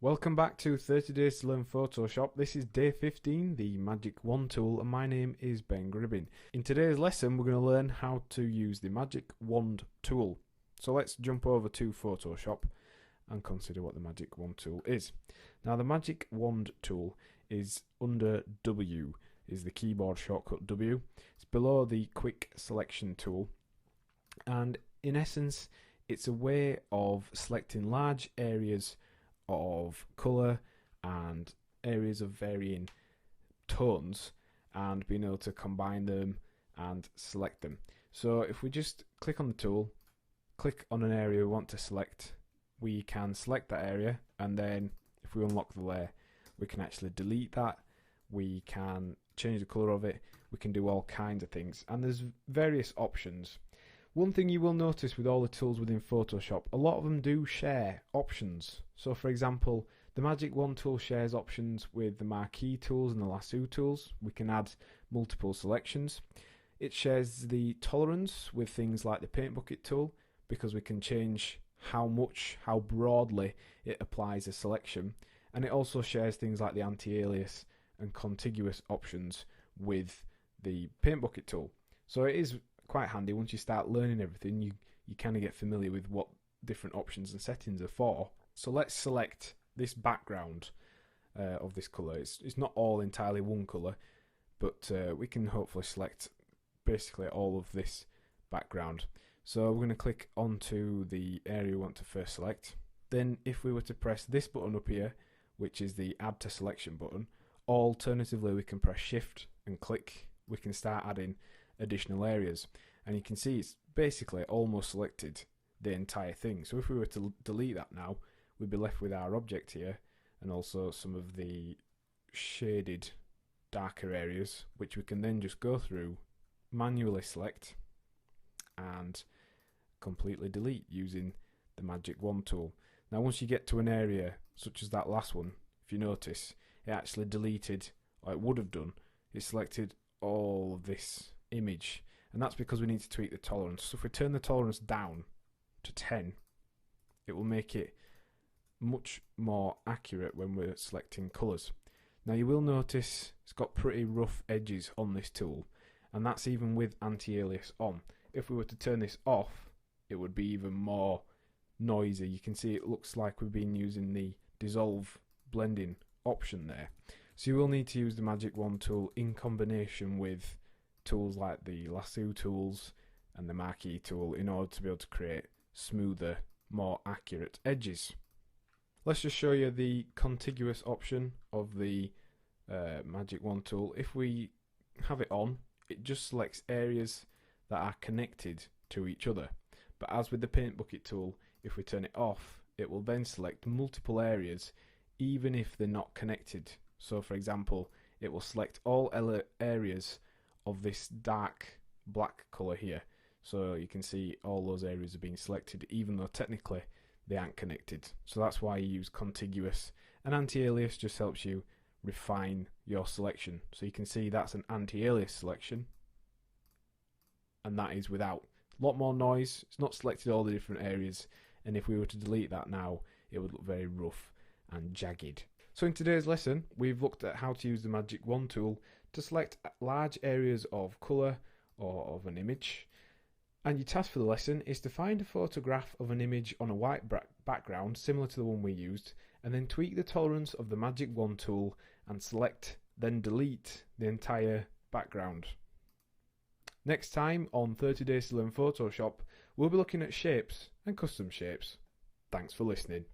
Welcome back to 30 Days to Learn Photoshop. This is day 15, the Magic Wand tool, and my name is Ben Gribbin. In today's lesson, we're going to learn how to use the Magic Wand tool. So let's jump over to Photoshop and consider what the Magic Wand tool is. Now, the Magic Wand tool is under W, is the keyboard shortcut W. It's below the Quick Selection tool, and in essence, it's a way of selecting large areas of colour and areas of varying tones and being able to combine them and select them. So if we just click on the tool, click on an area we want to select, we can select that area, and then if we unlock the layer, we can actually delete that, we can change the colour of it, we can do all kinds of things, and there's various options. One thing you will notice with all the tools within Photoshop, a lot of them do share options. So for example, the Magic Wand tool shares options with the marquee tools and the lasso tools. We can add multiple selections. It shares the tolerance with things like the paint bucket tool, because we can change how broadly it applies a selection. And it also shares things like the anti-alias and contiguous options with the paint bucket tool. So it is quite handy. Once you start learning everything, you kind of get familiar with what different options and settings are for. So let's select this background of this colour. It's not all entirely one colour, but we can hopefully select basically all of this background. So we're going to click onto the area we want to first select. Then if we were to press this button up here, which is the Add to Selection button, alternatively we can press Shift and click. We can start adding additional areas, and you can see it's basically almost selected the entire thing. So if we were to delete that now, we'd be left with our object here and also some of the shaded darker areas, which we can then just go through, manually select and completely delete using the Magic Wand tool. Now once you get to an area such as that last one, if you notice, it actually deleted, or it would have done, it selected all of this image, and that's because we need to tweak the tolerance. So if we turn the tolerance down to 10, it will make it much more accurate when we're selecting colours. Now you will notice it's got pretty rough edges on this tool, and that's even with anti-alias on. If we were to turn this off, it would be even more noisy. You can see it looks like we've been using the dissolve blending option there. So you will need to use the Magic Wand tool in combination with tools like the lasso tools and the marquee tool in order to be able to create smoother, more accurate edges. Let's just show you the contiguous option of the Magic Wand tool. If we have it on, it just selects areas that are connected to each other. But as with the paint bucket tool, if we turn it off, it will then select multiple areas even if they're not connected. So for example, it will select all areas of this dark black colour here. So you can see all those areas are being selected even though technically they aren't connected. So that's why you use contiguous. And anti-alias just helps you refine your selection. So you can see that's an anti-alias selection, and that is without. A lot more noise, it's not selected all the different areas, and if we were to delete that now, it would look very rough and jagged. So in today's lesson, we've looked at how to use the Magic Wand tool to select large areas of colour or of an image. And your task for the lesson is to find a photograph of an image on a white background similar to the one we used, and then tweak the tolerance of the Magic Wand tool and select, then delete the entire background. Next time on 30 Days to Learn Photoshop, we'll be looking at shapes and custom shapes. Thanks for listening.